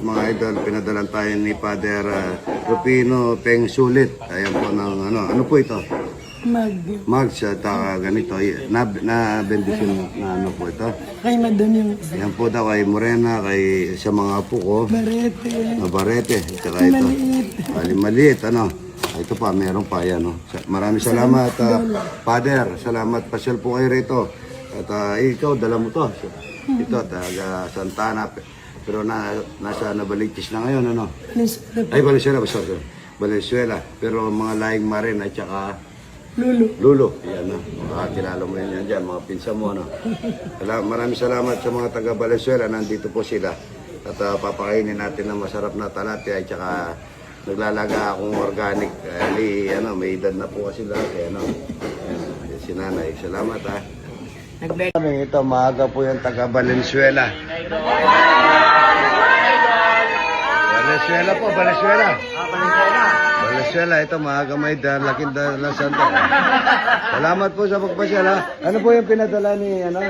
mga idol, pinadalan tayo ni Father Rufino Peng Sulit. Ayan po ng ano po ito? Mags at ganito, na-bendisyon na ano po ito. Kay Madam yung isa. Ayan po daw kay Morena, kay sa mga apo ko. Barete. Barete, tsaka ito. Maliit, ano. Ito pa, meron pa yan. No? Maraming salamat, Father. Salamat, pasyal po kayo rito. At ikaw, dala mo to. Ito, taga Santana. Pero nasa Nabaliches na ngayon, ano? Ay, Valenzuela, sorry. Valenzuela. Pero mga laing marin at saka Lulo. Yan, no? Makakilala mo yan dyan, mga pinsa mo, ano? Maraming salamat sa mga taga Valenzuela. Nandito po sila. At papakainin natin ng masarap na talapia at saka naglalaga akong organic. May edad na po kasi lahat. Si Nanay. Salamat, ha. Ito, maaga po yung taga Valenzuela. Valenzuela po, Valenzuela. Valenzuela, ito maaga may laking dalang santa. Salamat po sa pagpasyal, ha. Ano po yung pinadala ni, ano?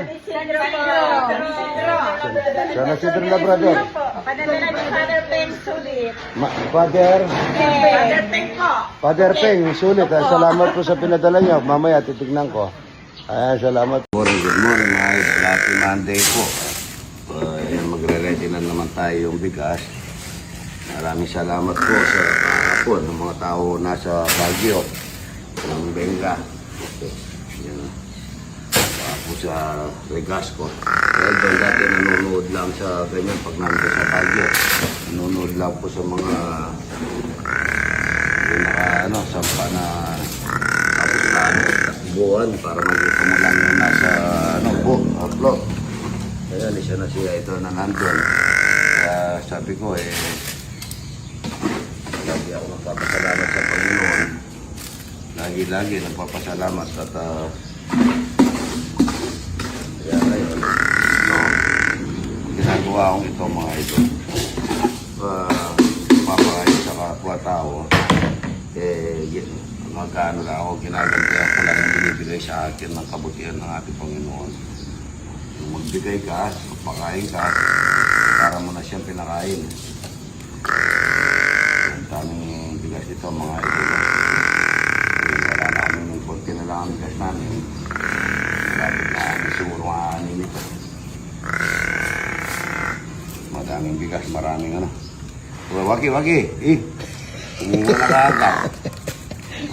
Sana si Labrador. Padala ni Father Peng Sulit. Father Peng po. Father Peng Sulit, ha. Salamat po sa pinadala niyo. Mamaya titignan ko. Ayan, salamat. Good morning, mga idol. Happy Monday po. Magre-ready na naman tayo yung bigas. Maraming salamat po sa kahapon ng mga tao nasa Baguio, ng Benga. Yan. Tapos sa Regasco. Dahil doon dati nanonood lang sa ganyan pag nandun sa Baguio. Nanonood lang po sa mga sampa na tapos na buwan para makita mo lang yung nasa upload. Kaya isa na siya ito na nandun. Kaya sabi ko lagi ako nagpapasalamat sa Panginoon. Lagi nagpapasalamat at kaya ngayon ginagawa akong ito mga ito papakain sa kapwa-tao magkano lang ako ginagantihan ko lang yung binibigay sa akin ng kabutihan ng ating Panginoon. Yung magbigay ka, magpakain ka para mo na siyang pinakain. Ang daming bigas ito mga idol. Wala namin ng konti na lang ang bigas namin. Malapit na siguro mga 6 ito. Madaming bigas, maraming ano. Wagi! Kumuha na kaagad.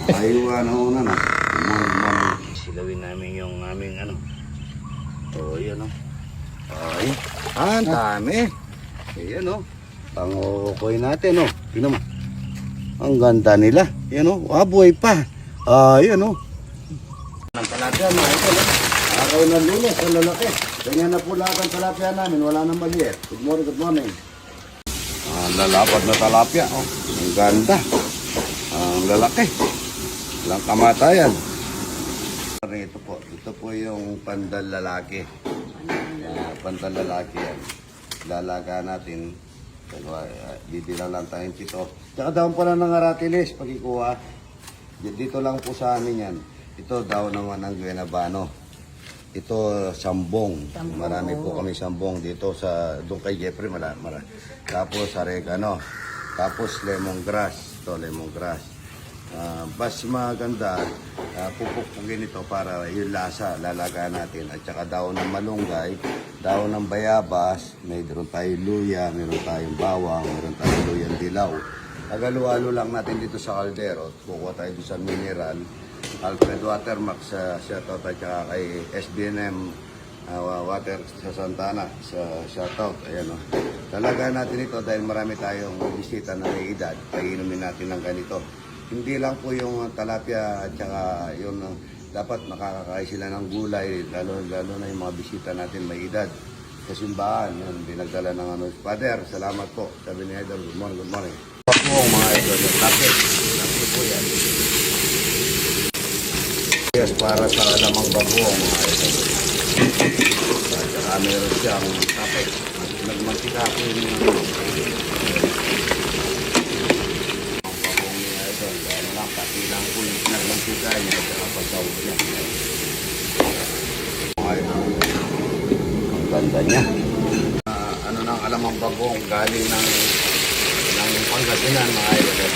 Ayuwa na una na. Silawin namin yung aming ano. Yan o. Ang dami. Ayan o. Pang-ukoy natin o. Tingnan mo. Ang ganda nila. Yan o. Buhay pa. Yan o. Ang talapia mga ito. Akaw na lulo sa lalaki. Ganyan na po lahat ang talapia namin. Wala nang maliit. Good morning. Lalapad na talapia. Ang ganda. Ang lalaki. Walang kamatayan. Ito po yung pandal lalaki. Pandal lalaki yan. Lalaga natin. Didilang lang tayong pito. Tsaka daon pala ng aratilis pag ikuha. Dito lang po sa amin yan. Ito daw naman ng Guenabano. Ito sambong. Marami po kami sambong dito sa doon kay Jeffrey. Tapos oregano. Tapos lemongrass. Ito lemongrass. Mas maganda, pupukpugin ito para yung lasa, lalaga natin. At saka daon ng malunggay, daon ng bayabas, mayroon tayong luya, mayroon tayong bawang, mayroon tayong luyang dilaw. Tagalualo lang natin dito sa kaldero. Kukuha tayo dito sa mineral. Alfred Watermax, shoutout at saka kay SBNM Water sa Santana, sa shoutout. Ayan o. Talaga natin ito dahil marami tayong bisita na may edad. Painumin natin ng ganito. Hindi lang po yung talapia at saka yung dapat makakakain sila ng gulay, lalo na yung mga bisita natin may edad. Sa simbahan, yun, binagdala ng ano. Father, salamat po. Sabi ni Idol, good morning. Po mga Idol, lapit po yan. Yes, para sa alamang bagoong mga Idol. At saka meron siyang tapos. Nagmantika po yung pati lang po yung pinagmantika niya at kapasawag niya. Ang ganda niya. Ano nang alamang bagong galing ng Pangasinan mga idol.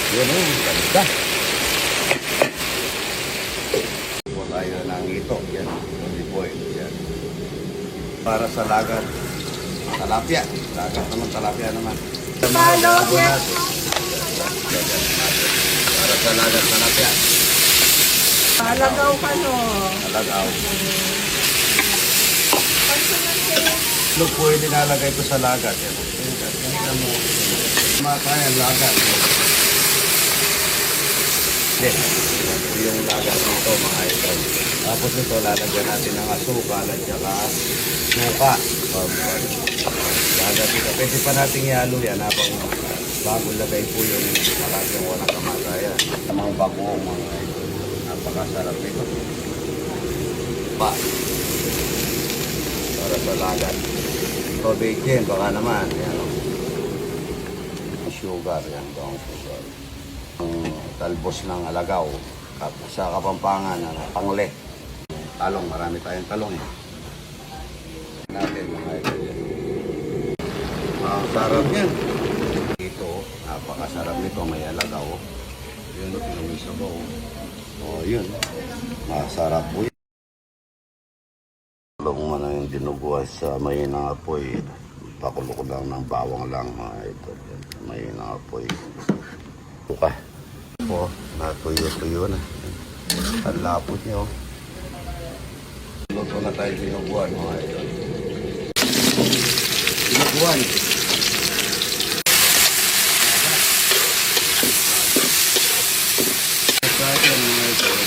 Yun o, ganda. Huwag tayo ng ito. Yan, olive oil. Yan. Para sa lagat. Talapia. Lagat naman, talapia naman. Balot yan. Para sa lagat, talapia. Palagaw ka no. Alagaw. Look po yung nilalagay ko sa lagat. Yan. Matayan lagat. Yes. Ito yung lagat nito mga idol. Tapos ito lalagyan natin ng asukal at saka suka. Lagat ito. Pwede pa natin ihalo yan habang bago lagay po yung malagang walang kamatayan. Mga bagoong mga idol. Napakasarap nito. Pa. Para sa lagat. Ito bacon, baka naman. Yan o. Sugar, yan. Bawang sugar. Ang talbos ng alagaw. Sa Kapampangan, pangle. Talong, marami tayong talong eh. Natin mga idol. Ang sarap yan. Ito, napakasarap nito. May alagaw. Yun, pinamay sa baw. O, yun. Masarap po yun. Talong mo na yung dinuguas sa may apoy. Pakulo ko lang ng bawang lang mga idol. May apoy. Buka. O, natuyo-tuyo na. Ang lapot niya o. Luto na tayo dinuguan mga idol. Dinuguan. Sa akin mga idol.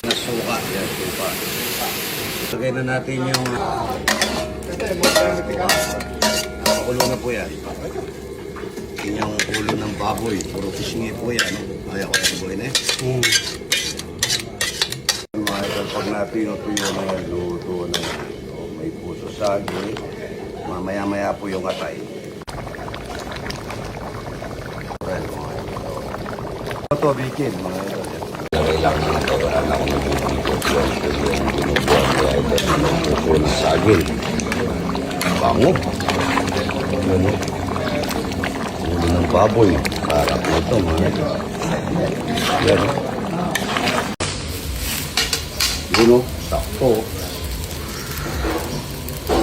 Nasuka. Yan, suka. Lagay na natin yung napakulo na po yan. Yan yung ulo ng baboy. Puro pisngi po yan. Ayaw ko yung buhay na eh. Mga idol, pag natuyo na yan, luto na yan. O, may puso sagi. Mamaya-maya po yung atay. Well, mga idol. Ito, bikin, mga idol. Lagay lang naman ito. Wala na akong nagpipikot yung binubuan mga idol. Puso ng saging. Bango. Ano? Ulo ng baboy. Sarap na ito mga idol. Yan. Yun o, sakto.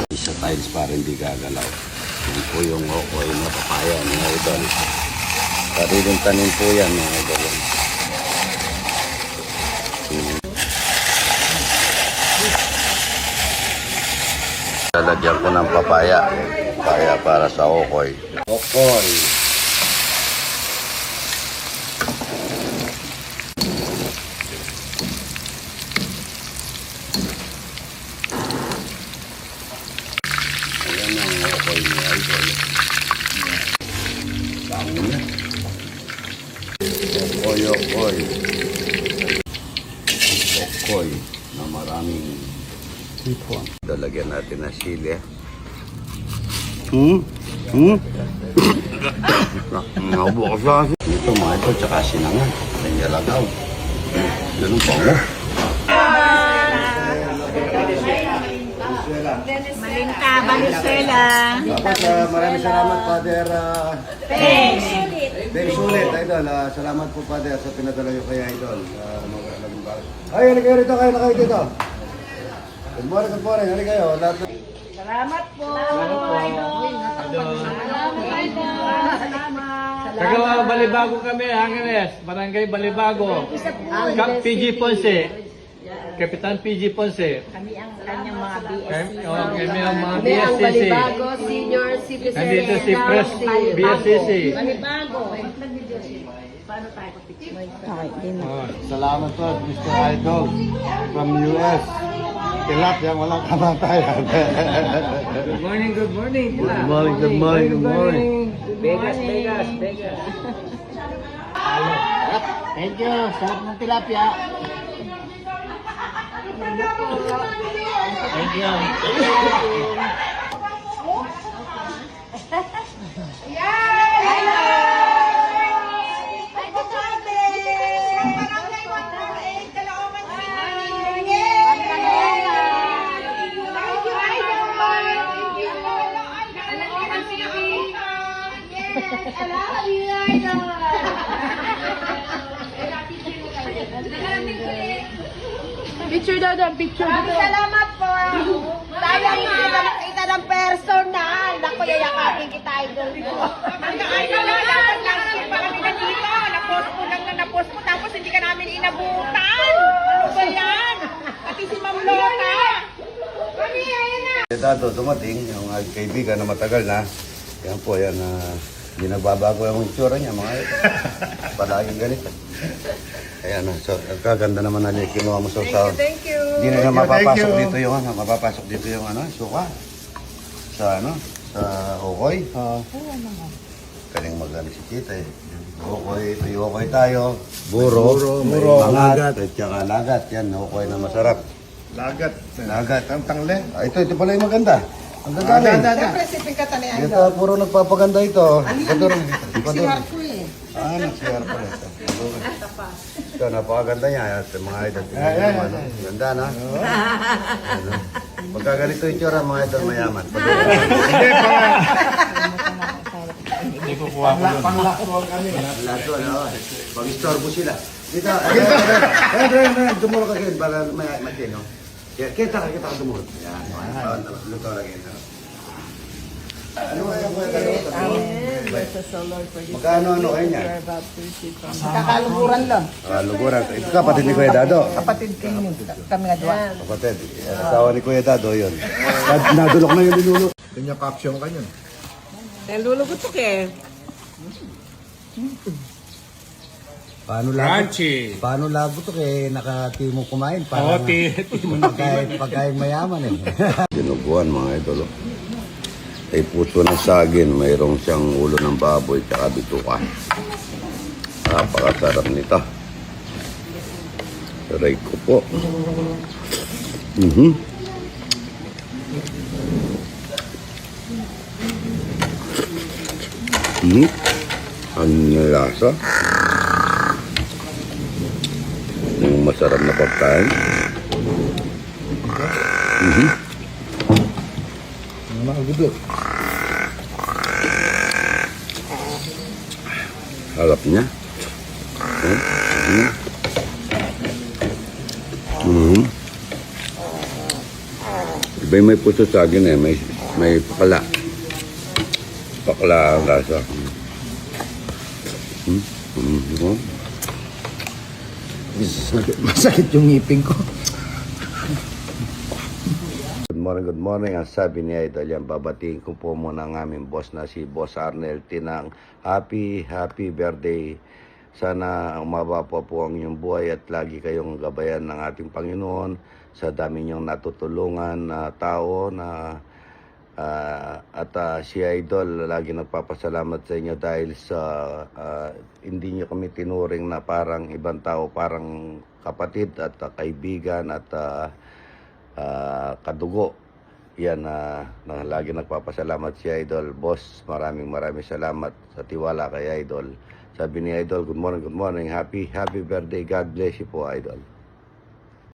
Isa tiles para hindi gagalaw. Yan po yung okoy na papaya mga idol. Sariling tanim po yan mga idol. Lalagyan ko ng papaya. Papaya para sa okoy. Okoy. Ayan ang okoy niya. Bango niya. Okoy, okoy. Okoy na maraming hipon. Dalagyan natin ng sili. Naubo ko sa asin. Ito mga ito, tsaka sinangan. Nangyalagaw. Yan ang pango. Malinta, Valenzuela. Tapos maraming salamat, Father. Thanks. Very sulit, Idol. Salamat po, Father, sa pinadala nyo kay Idol. Ay, halika kayo rito, kayo na kayo dito. Good morning, good morning. Halika kayo. Salamat po. Taga Balibago kami, Angeles. Barangay Balibago. PG Ponce. Kapitan PG Ponce. Kami ang kanyang mga BSC. Kami ang mga Kami ang BSCC. Balibago Senior Citizen. Nandito si Pres BSCC. Balibago. Salamat po, Mr. Idol from US. Tilapia, walang kamatayan. Good morning, good morning. Good morning, good morning, good morning. Vegas, Vegas, Vegas. Thank you. Sarap ng tilapia. Thank you. love you, Idol. Picture daw daw, picture Maraming salamat po. Sayang hindi kita nakita ng personal. Naku, yayakapin kita, Idol ko. Idol, dapat last year pa kami nandito. Na-post mo lang na na-post mo, tapos hindi ka namin inabutan. Ano ba yan? Pati si Ma'am Lota. Dado, dumating yung kaibigan na matagal na. Yan po, yan. Hindi nagbabago yung itsura niya, mga ito. Palaging ganito. Ayan na, so, kaganda naman na kinuha mo sa sahod. Thank you. Hindi na mapapasok dito yung mapapasok dito yung suka. Sa sa Okoy. Kaling magano si Tita eh. Okoy, yung Okoy tayo. Buro, lagat, at saka lagat. Yan, Okoy na masarap. Lagat. Lagat. Ang tangle. Ito pala yung maganda. Ang gagaling. Siyempre, siping ka tanay. Ito, puro nagpapaganda ito. Paduro. CR ko eh. Nag-CR pala ito. Ito, napakaganda niya. At mga idol, ganda na. Pagka ganito yung tsura, mga idol mayaman. Hindi pa. Hindi ko kuha ko doon. Lato, ano? Pag-istorbo sila. Dito, dumulog ka kayo para matino. Kita ka dumulog. Yan, luto lagi. Ano kaya ko magkano kayo niya? Kakaluburan lang. Luguran. Ito kapatid ni Kuya Dado. Kapatid kami nga dua. Kapatid. Asawa ni Kuya Dado yun. Nadulok na yung linulok. Hindi niya caption ka yun. Lulugutok eh. Paano labo to kay nakatimo kumain para pagkain mayaman eh. Dinuguan mga idol. Ay puso ng saging, mayroong siyang ulo ng baboy at bituka. Napakasarap nito. Aray ko po. Ang lasa. Yung masarap na pagkain. Harap niya. Iba yung may puso sa akin eh. May pakla. Pakla ang lasa. Masakit yung ngipin ko. Good morning. Ang sabi ni Idol yan, babatiin ko po muna ang aming boss na si Boss Arnel Tinang. Happy birthday. Sana umaba po ang inyong buhay at lagi kayong gabayan ng ating Panginoon sa dami niyong natutulungan na tao na si Idol lagi nagpapasalamat sa inyo dahil sa hindi niyo kami tinuring na parang ibang tao, parang kapatid at kaibigan at kadugo. Yan na lagi nagpapasalamat si Idol. Boss, maraming salamat sa tiwala kay Idol. Sabi ni Idol, good morning, happy birthday, God bless you po Idol.